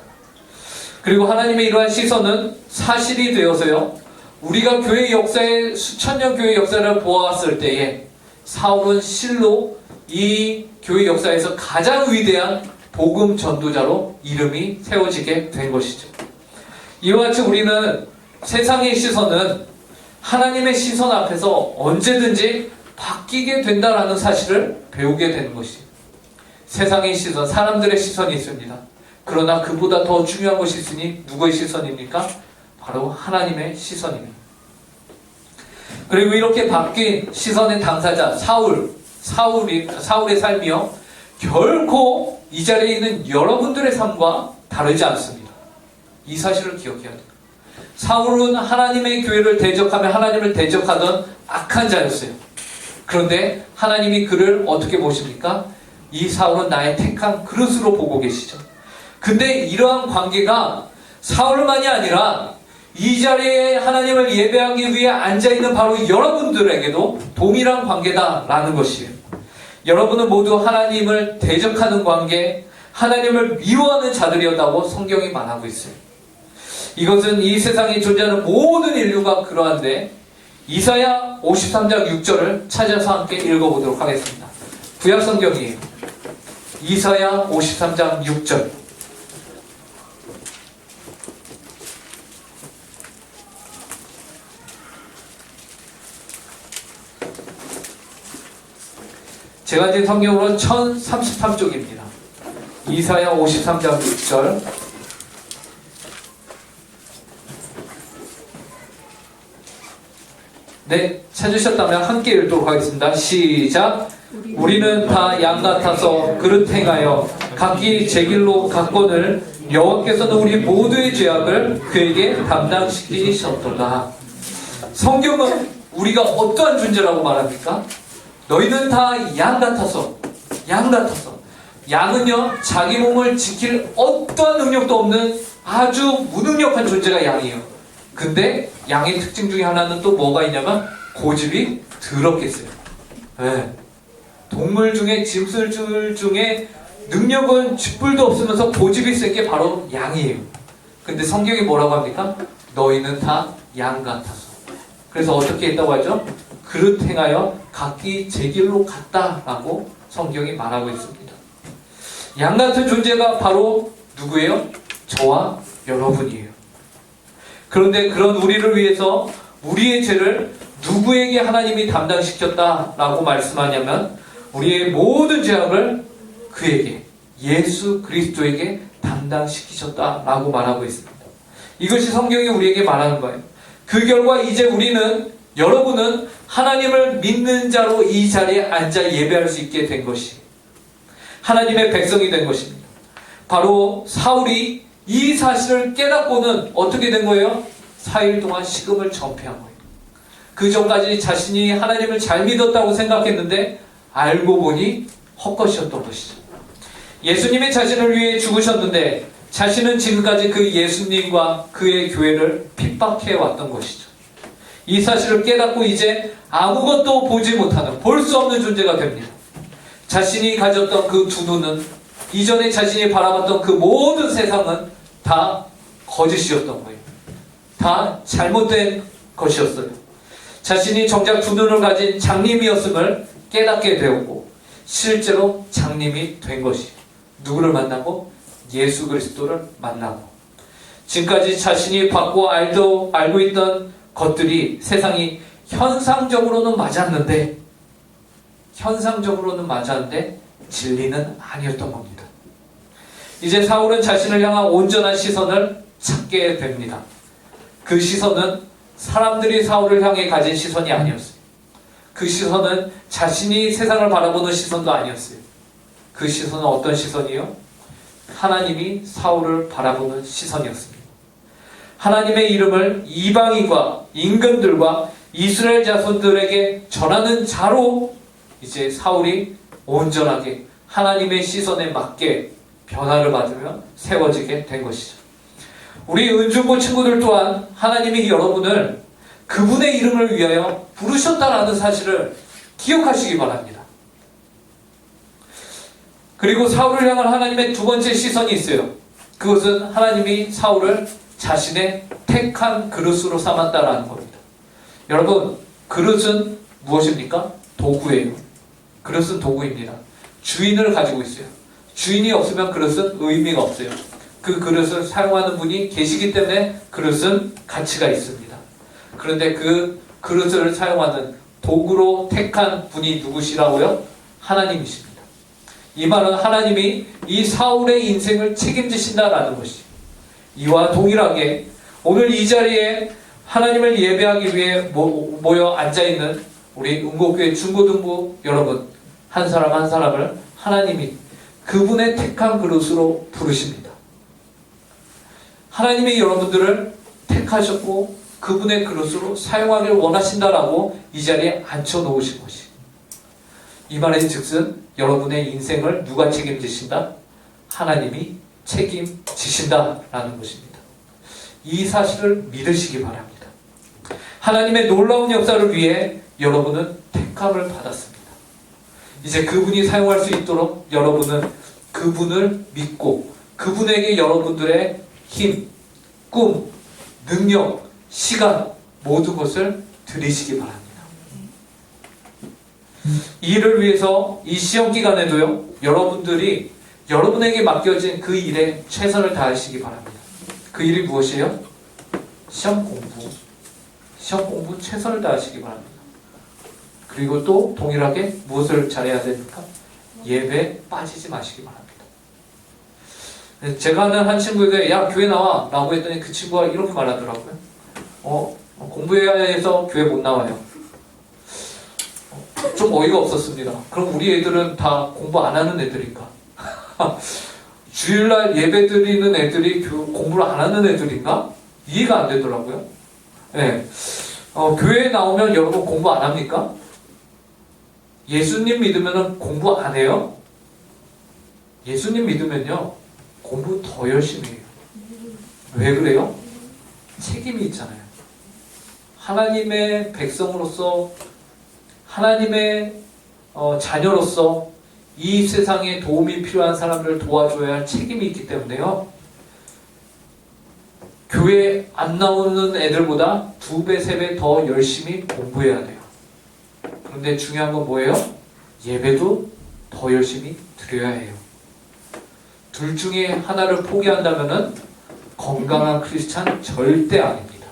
그리고 하나님의 이러한 시선은 사실이 되어서요, 우리가 교회 역사의 수천 년 교회 역사를 보아왔을 때에 사울은 실로 이 교회 역사에서 가장 위대한 복음 전도자로 이름이 세워지게 된 것이죠. 이와 같이 우리는 세상의 시선은 하나님의 시선 앞에서 언제든지 바뀌게 된다라는 사실을 배우게 되는 것이죠. 세상의 시선, 사람들의 시선이 있습니다. 그러나 그보다 더 중요한 것이 있으니 누구의 시선입니까? 바로 하나님의 시선입니다. 그리고 이렇게 바뀐 시선의 당사자 사울의 삶이요, 결코 이 자리에 있는 여러분들의 삶과 다르지 않습니다. 이 사실을 기억해야 돼요. 사울은 하나님의 교회를 대적하며 하나님을 대적하던 악한 자였어요. 그런데 하나님이 그를 어떻게 보십니까? 이 사울은 나의 택한 그릇으로 보고 계시죠. 근데 이러한 관계가 사울만이 아니라 이 자리에 하나님을 예배하기 위해 앉아있는 바로 여러분들에게도 동일한 관계다라는 것이에요. 여러분은 모두 하나님을 대적하는 관계, 하나님을 미워하는 자들이었다고 성경이 말하고 있어요. 이것은 이 세상에 존재하는 모든 인류가 그러한데 이사야 53장 6절을 찾아서 함께 읽어보도록 하겠습니다. 구약 성경이에요. 이사야 53장 6절. 제가 진 성경으로는 1033쪽입니다. 이사야 53장 6절. 네, 찾으셨다면 함께 읽도록 하겠습니다. 시작. 우리는 다 양 같아서 그릇 행하여 각기 제 길로 갔거늘 여호와께서는 우리 모두의 죄악을 그에게 담당시키셨도다. 성경은 우리가 어떠한 존재라고 말합니까? 너희는 다 양 같아서, 양은요 자기 몸을 지킬 어떠한 능력도 없는 아주 무능력한 존재가 양이에요. 근데 양의 특징 중에 하나는 또 뭐가 있냐면 고집이 더럽겠어요. 네. 동물 중에, 짐승들 중에 능력은 쥐뿔도 없으면서 고집이 센 게 바로 양이에요. 근데 성경이 뭐라고 합니까? 너희는 다 양 같아서. 그래서 어떻게 했다고 하죠? 그릇 행하여 각기 제 길로 갔다라고 성경이 말하고 있습니다. 양 같은 존재가 바로 누구예요? 저와 여러분이에요. 그런데 그런 우리를 위해서 우리의 죄를 누구에게 하나님이 담당시켰다라고 말씀하냐면 우리의 모든 죄악을 그에게, 예수 그리스도에게 담당시키셨다라고 말하고 있습니다. 이것이 성경이 우리에게 말하는 거예요. 그 결과 이제 우리는, 여러분은 하나님을 믿는 자로 이 자리에 앉아 예배할 수 있게 된 것이 하나님의 백성이 된 것입니다. 바로 사울이 이 사실을 깨닫고는 어떻게 된 거예요? 4일 동안 식음을 전폐한 거예요. 그 전까지 자신이 하나님을 잘 믿었다고 생각했는데 알고 보니 헛것이었던 것이죠. 예수님이 자신을 위해 죽으셨는데 자신은 지금까지 그 예수님과 그의 교회를 핍박해 왔던 것이죠. 이 사실을 깨닫고 이제 아무것도 보지 못하는, 볼 수 없는 존재가 됩니다. 자신이 가졌던 그 두 눈은, 이전에 자신이 바라봤던 그 모든 세상은 다 거짓이었던 거예요. 다 잘못된 것이었어요. 자신이 정작 두 눈을 가진 장님이었음을 깨닫게 되었고 실제로 장님이 된 것이 누구를 만나고? 예수 그리스도를 만나고 지금까지 자신이 받고 알고 있던 것들이 세상이 현상적으로는 맞았는데 진리는 아니었던 겁니다. 이제 사울은 자신을 향한 온전한 시선을 찾게 됩니다. 그 시선은 사람들이 사울을 향해 가진 시선이 아니었어요. 그 시선은 자신이 세상을 바라보는 시선도 아니었어요. 그 시선은 어떤 시선이요? 하나님이 사울을 바라보는 시선이었습니다. 하나님의 이름을 이방인과 임금들과 이스라엘 자손들에게 전하는 자로 이제 사울이 온전하게 하나님의 시선에 맞게 변화를 받으며 세워지게 된 것이죠. 우리 은중고 친구들 또한 하나님이 여러분을 그분의 이름을 위하여 부르셨다라는 사실을 기억하시기 바랍니다. 그리고 사울을 향한 하나님의 두 번째 시선이 있어요. 그것은 하나님이 사울을 자신의 택한 그릇으로 삼았다라는 겁니다. 여러분, 그릇은 무엇입니까? 도구예요. 그릇은 도구입니다. 주인을 가지고 있어요. 주인이 없으면 그릇은 의미가 없어요. 그 그릇을 사용하는 분이 계시기 때문에 그릇은 가치가 있습니다. 그런데 그 그릇을 사용하는 도구로 택한 분이 누구시라고요? 하나님이십니다. 이 말은 하나님이 이 사울의 인생을 책임지신다라는 것이, 이와 동일하게 오늘 이 자리에 하나님을 예배하기 위해 모여 앉아있는 우리 은곡교회 중고등부 여러분 한 사람 한 사람을 하나님이 그분의 택한 그릇으로 부르십니다. 하나님이 여러분들을 택하셨고 그분의 그릇으로 사용하기를 원하신다라고 이 자리에 앉혀놓으신 것이, 이 말의 즉슨 여러분의 인생을 누가 책임지신다? 하나님이 책임지신다라는 것입니다. 이 사실을 믿으시기 바랍니다. 하나님의 놀라운 역사를 위해 여러분은 택함을 받았습니다. 이제 그분이 사용할 수 있도록 여러분은 그분을 믿고 그분에게 여러분들의 힘, 꿈, 능력, 시간 모든 것을 드리시기 바랍니다. 이 일을 위해서 이 시험 기간에도요, 여러분들이 여러분에게 맡겨진 그 일에 최선을 다하시기 바랍니다. 그 일이 무엇이에요? 시험 공부. 시험 공부 최선을 다하시기 바랍니다. 그리고 또 동일하게 무엇을 잘해야 됩니까? 예배에 빠지지 마시기 바랍니다. 제가 아는 한 친구에게 야 교회 나와 라고 했더니 그 친구가 이렇게 말하더라고요. 공부해야 해서 교회 못 나와요. 좀 어이가 없었습니다. 그럼 우리 애들은 다 공부 안 하는 애들인가? 주일날 예배 드리는 애들이 공부를 안 하는 애들인가? 이해가 안 되더라고요. 네. 교회에 나오면 여러분 공부 안 합니까? 예수님 믿으면 공부 안 해요? 예수님 믿으면요, 공부 더 열심히 해요. 왜 그래요? 책임이 있잖아요. 하나님의 백성으로서, 하나님의 자녀로서 이 세상에 도움이 필요한 사람들을 도와줘야 할 책임이 있기 때문에요. 교회 안 나오는 애들보다 2배, 3배 더 열심히 공부해야 돼요. 그런데 중요한 건 뭐예요? 예배도 더 열심히 드려야 해요. 둘 중에 하나를 포기한다면 건강한 크리스찬 절대 아닙니다.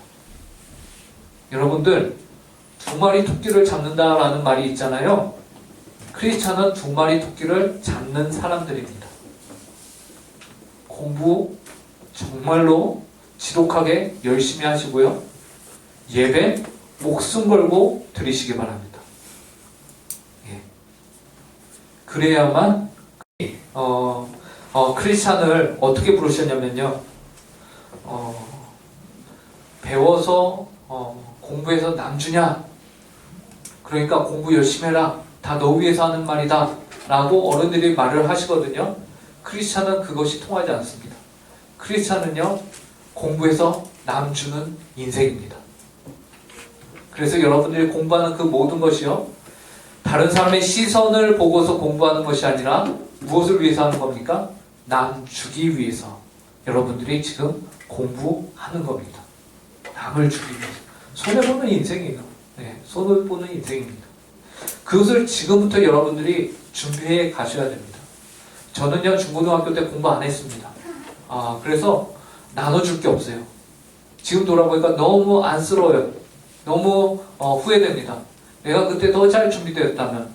여러분들, 2마리 토끼를 잡는다라는 말이 있잖아요. 크리스찬은 2마리 토끼를 잡는 사람들입니다. 공부 정말로 지독하게 열심히 하시고요. 예배 목숨 걸고 드리시기 바랍니다. 예. 그래야만 크리스찬을 어떻게 부르셨냐면요. 배워서 공부해서 남주냐? 그러니까 공부 열심히 해라. 다 너 위해서 하는 말이다. 라고 어른들이 말을 하시거든요. 크리스찬은 그것이 통하지 않습니다. 크리스찬은요, 공부해서 남주는 인생입니다. 그래서 여러분들이 공부하는 그 모든 것이요, 다른 사람의 시선을 보고서 공부하는 것이 아니라 무엇을 위해서 하는 겁니까? 남주기 위해서 여러분들이 지금 공부하는 겁니다. 남을 주기 위해서. 손해보는 인생이에요. 네, 손해보는 인생입니다. 그것을 지금부터 여러분들이 준비해 가셔야 됩니다. 저는요, 중고등학교 때 공부 안 했습니다. 그래서 나눠줄 게 없어요. 지금 돌아보니까 너무 안쓰러워요. 너무 후회됩니다. 내가 그때 더 잘 준비되었다면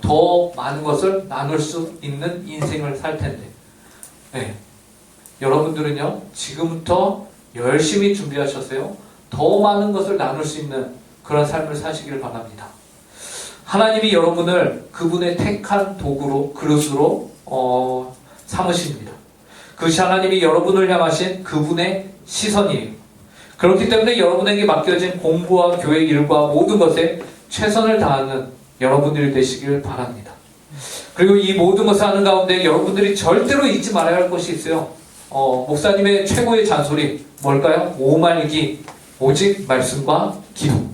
더 많은 것을 나눌 수 있는 인생을 살 텐데. 네. 여러분들은요, 지금부터 열심히 준비하셨어요. 더 많은 것을 나눌 수 있는 그런 삶을 사시길 바랍니다. 하나님이 여러분을 그분의 택한 도구로, 그릇으로 삼으십니다. 그것이 하나님이 여러분을 향하신 그분의 시선이에요. 그렇기 때문에 여러분에게 맡겨진 공부와 교회 일과 모든 것에 최선을 다하는 여러분들이 되시길 바랍니다. 그리고 이 모든 것을 하는 가운데 여러분들이 절대로 잊지 말아야 할 것이 있어요. 목사님의 최고의 잔소리 뭘까요? 오말기, 오직 말씀과 기도.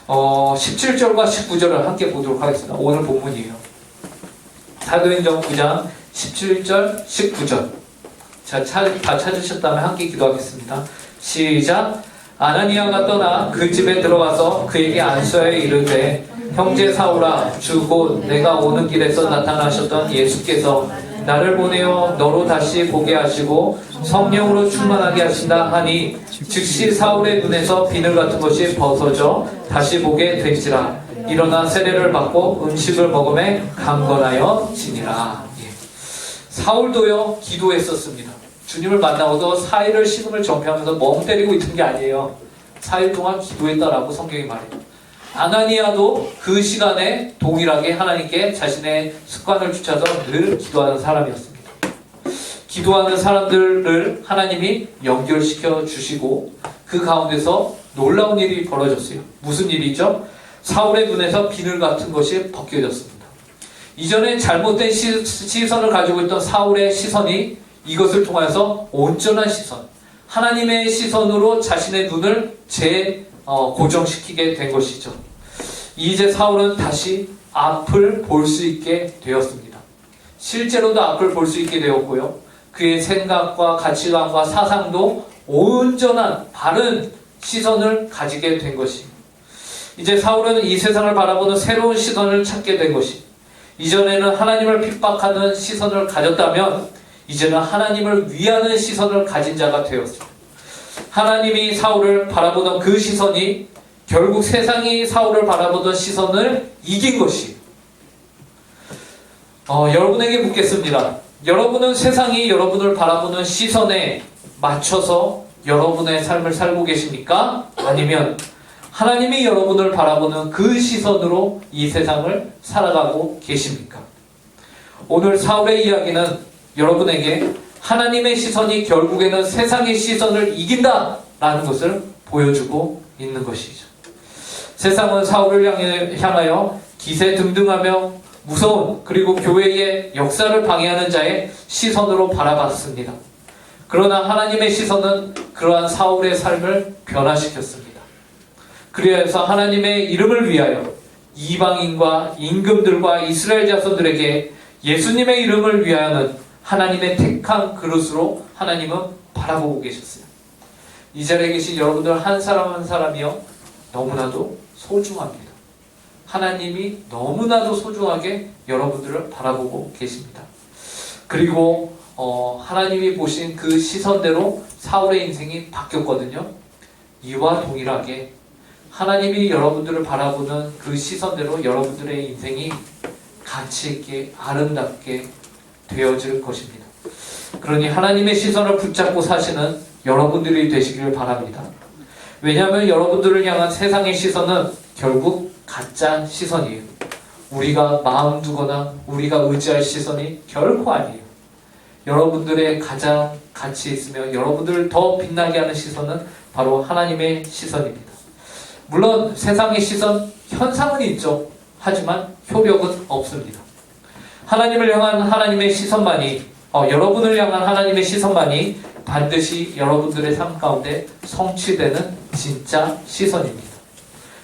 17절과 19절을 함께 보도록 하겠습니다. 오늘 본문이에요. 사도행전 9장 17절, 19절. 자, 다 찾으셨다면 함께 기도하겠습니다. 시작. 아나니아가 떠나 그 집에 들어가서 그에게 안수하여 이르되, 형제 사울아, 주 곧 내가 오는 길에서 나타나셨던 예수께서 나를 보내어 너로 다시 보게 하시고 성령으로 충만하게 하신다 하니, 즉시 사울의 눈에서 비늘 같은 것이 벗어져 다시 보게 된지라. 일어나 세례를 받고 음식을 먹음에 강건하여 지니라. 예. 사울도요, 기도했었습니다. 주님을 만나고도 4일을 신음을 전폐하면서 멍 때리고 있던 게 아니에요. 4일 동안 기도했다라고 성경이 말해요. 아나니아도 그 시간에 동일하게 하나님께 자신의 습관을 주쳐서 늘 기도하는 사람이었습니다. 기도하는 사람들을 하나님이 연결시켜 주시고 그 가운데서 놀라운 일이 벌어졌어요. 무슨 일이죠? 사울의 눈에서 비늘 같은 것이 벗겨졌습니다. 이전에 잘못된 시선을 가지고 있던 사울의 시선이 이것을 통해서 온전한 시선, 하나님의 시선으로 자신의 눈을 고정시키게 된 것이죠. 이제 사울은 다시 앞을 볼 수 있게 되었습니다. 실제로도 앞을 볼 수 있게 되었고요. 그의 생각과 가치관과 사상도 온전한 바른 시선을 가지게 된 것입니다. 이제 사울은 이 세상을 바라보는 새로운 시선을 찾게 된 것입니다. 이전에는 하나님을 핍박하는 시선을 가졌다면 이제는 하나님을 위하는 시선을 가진 자가 되었습니다. 하나님이 사울을 바라보던 그 시선이 결국 세상이 사울을 바라보던 시선을 이긴 것이에요. 여러분에게 묻겠습니다. 여러분은 세상이 여러분을 바라보는 시선에 맞춰서 여러분의 삶을 살고 계십니까? 아니면 하나님이 여러분을 바라보는 그 시선으로 이 세상을 살아가고 계십니까? 오늘 사울의 이야기는 여러분에게 하나님의 시선이 결국에는 세상의 시선을 이긴다라는 것을 보여주고 있는 것이죠. 세상은 사울을 향하여 기세등등하며 무서운 그리고 교회의 역사를 방해하는 자의 시선으로 바라봤습니다. 그러나 하나님의 시선은 그러한 사울의 삶을 변화시켰습니다. 그래서 하나님의 이름을 위하여 이방인과 임금들과 이스라엘 자손들에게 예수님의 이름을 위하여는 하나님의 택한 그릇으로 하나님은 바라보고 계셨어요. 이 자리에 계신 여러분들 한 사람 한 사람이요 너무나도 소중합니다. 하나님이 너무나도 소중하게 여러분들을 바라보고 계십니다. 그리고 하나님이 보신 그 시선대로 사울의 인생이 바뀌었거든요. 이와 동일하게 하나님이 여러분들을 바라보는 그 시선대로 여러분들의 인생이 가치있게 아름답게 되어질 것입니다. 그러니 하나님의 시선을 붙잡고 사시는 여러분들이 되시길 바랍니다. 왜냐하면 여러분들을 향한 세상의 시선은 결국 가짜 시선이에요. 우리가 마음 두거나 우리가 의지할 시선이 결코 아니에요. 여러분들의 가장 가치 있으며 여러분들을 더 빛나게 하는 시선은 바로 하나님의 시선입니다. 물론 세상의 시선, 현상은 있죠. 하지만 효력은 없습니다. 하나님을 향한 하나님의 시선만이 여러분을 향한 하나님의 시선만이 반드시 여러분들의 삶 가운데 성취되는 진짜 시선입니다.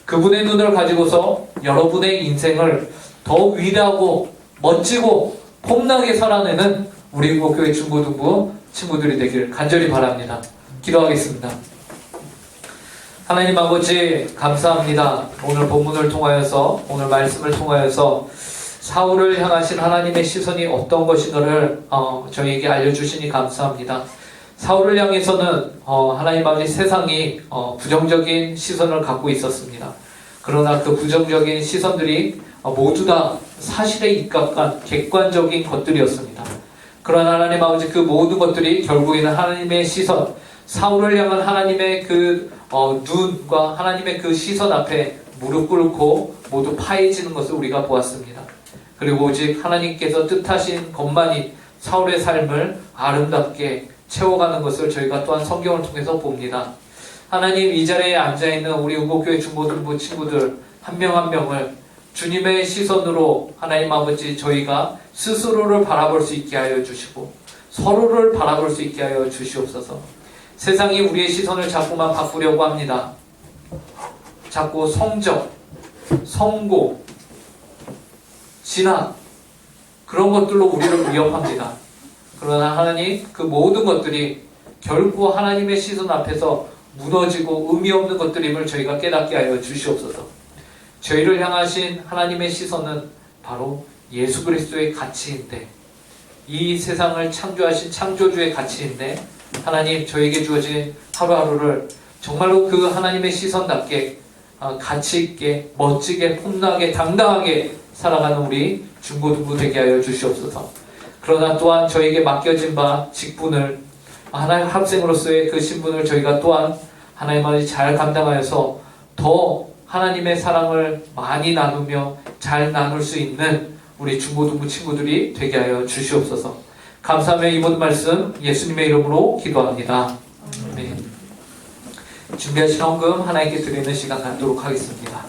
그분의 눈을 가지고서 여러분의 인생을 더 위대하고 멋지고 폼나게 살아내는 우리 교회 중고등부 친구들이 되길 간절히 바랍니다. 기도하겠습니다. 하나님 아버지 감사합니다. 오늘 본문을 통하여서 오늘 말씀을 통하여서 사울을 향하신 하나님의 시선이 어떤 것인가를 저희에게 알려주시니 감사합니다. 사울을 향해서는 하나님 아버지 세상이 부정적인 시선을 갖고 있었습니다. 그러나 그 부정적인 시선들이 모두 다 사실에 입각한 객관적인 것들이었습니다. 그러나 하나님 아버지 그 모든 것들이 결국에는 하나님의 시선, 사울을 향한 하나님의 그 눈과 하나님의 그 시선 앞에 무릎 꿇고 모두 파해지는 것을 우리가 보았습니다. 그리고 오직 하나님께서 뜻하신 것만이 사울의 삶을 아름답게 채워가는 것을 저희가 또한 성경을 통해서 봅니다. 하나님, 이 자리에 앉아있는 우리 응곡교회 중고등부 친구들 한 명 한 명을 주님의 시선으로 하나님 아버지 저희가 스스로를 바라볼 수 있게 하여 주시고 서로를 바라볼 수 있게 하여 주시옵소서. 세상이 우리의 시선을 자꾸만 바꾸려고 합니다. 자꾸 성적, 성공, 진학 그런 것들로 우리를 위협합니다. 그러나 하나님, 그 모든 것들이 결코 하나님의 시선 앞에서 무너지고 의미 없는 것들임을 저희가 깨닫게 하여 주시옵소서. 저희를 향하신 하나님의 시선은 바로 예수 그리스도의 가치인데, 이 세상을 창조하신 창조주의 가치인데, 하나님 저에게 주어진 하루하루를 정말로 그 하나님의 시선답게 가치 있게 멋지게 폼나게 당당하게 살아가는 우리 중고등부 되게 하여 주시옵소서. 그러나 또한 저에게 맡겨진 바 직분을 하나님 학생으로서의 그 신분을 저희가 또한 하나님 아버지 잘 감당하여서 더 하나님의 사랑을 많이 나누며 잘 나눌 수 있는 우리 중고등부 친구들이 되게 하여 주시옵소서. 감사하며 이 모든 말씀 예수님의 이름으로 기도합니다. 네. 준비하신 헌금 하나님께 드리는 시간 갖도록 하겠습니다.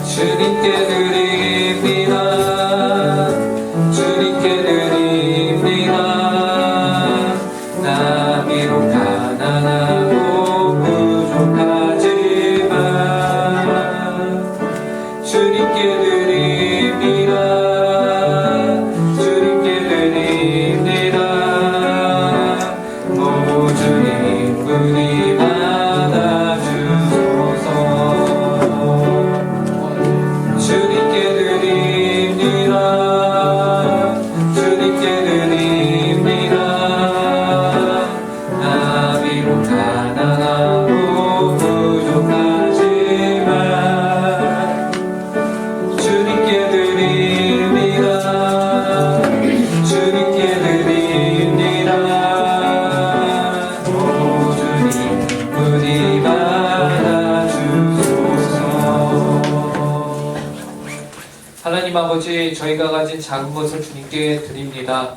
주님께 드립니다. 주님께 드립니다. 나 비록 가난하고 부족하지만 주님께 드립니다. 주님께 드립니다. 오 주님 부디 받아주소서. 주님 하나님 아버지, 저희가 가진 작은 것을 주님께 드립니다.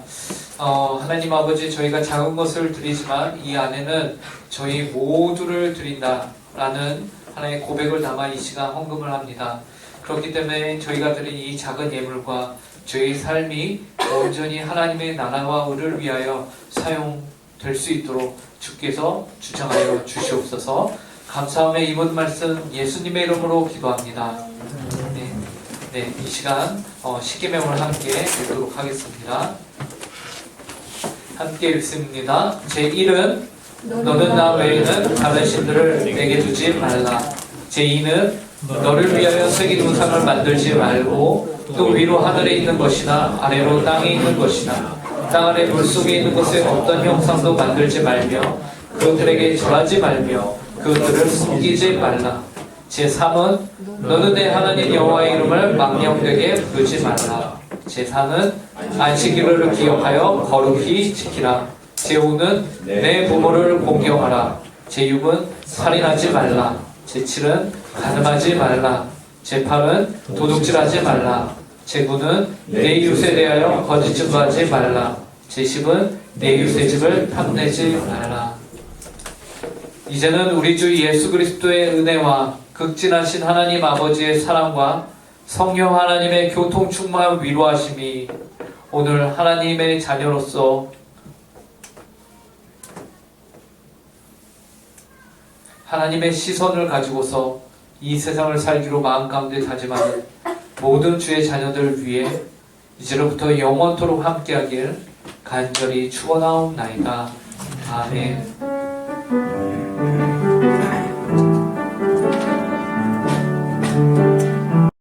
하나님 아버지, 저희가 작은 것을 드리지만 이 안에는 저희 모두를 드린다라는 하나의 고백을 담아 이 시간 헌금을 합니다. 그렇기 때문에 저희가 드린 이 작은 예물과 저희 삶이 온전히 하나님의 나라와 의를 위하여 사용될 수 있도록 주께서 주장하여 주시옵소서. 감사함에 이번 말씀 예수님의 이름으로 기도합니다. 네, 이 시간 십계명을 함께 읽도록 하겠습니다. 함께 읽습니다. 제1은 너는 나 외에는 다른 신들을 내게 두지 말라. 제2는 너를 위하여 새긴 우상을 만들지 말고 또 위로 하늘에 있는 것이나 아래로 땅에 있는 것이나 땅 아래 물속에 있는 것에 어떤 형상도 만들지 말며 그들에게 절하지 말며 그들을 숨기지 말라. 제3은 너는 내 하나님 여호와의 이름을 망령되게 부르지 말라. 제4는 안식일을 기억하여 거룩히 지키라. 제5는 내 부모를 공경하라. 제6은 살인하지 말라. 제7은 간음하지 말라. 제8은 도둑질하지 말라. 제9는 내 이웃에 대하여 거짓 증거하지 말라. 제10은 내 이웃의 집을 탐내지 말라. 이제는 우리 주 예수 그리스도의 은혜와 극진하신 하나님 아버지의 사랑과 성령 하나님의 교통 충만한 위로하심이 오늘 하나님의 자녀로서 하나님의 시선을 가지고서 이 세상을 살기로 마음 가운데 다짐하는 모든 주의 자녀들 위해 이제로부터 영원토록 함께하길 간절히 축원하옵나이다. 아멘.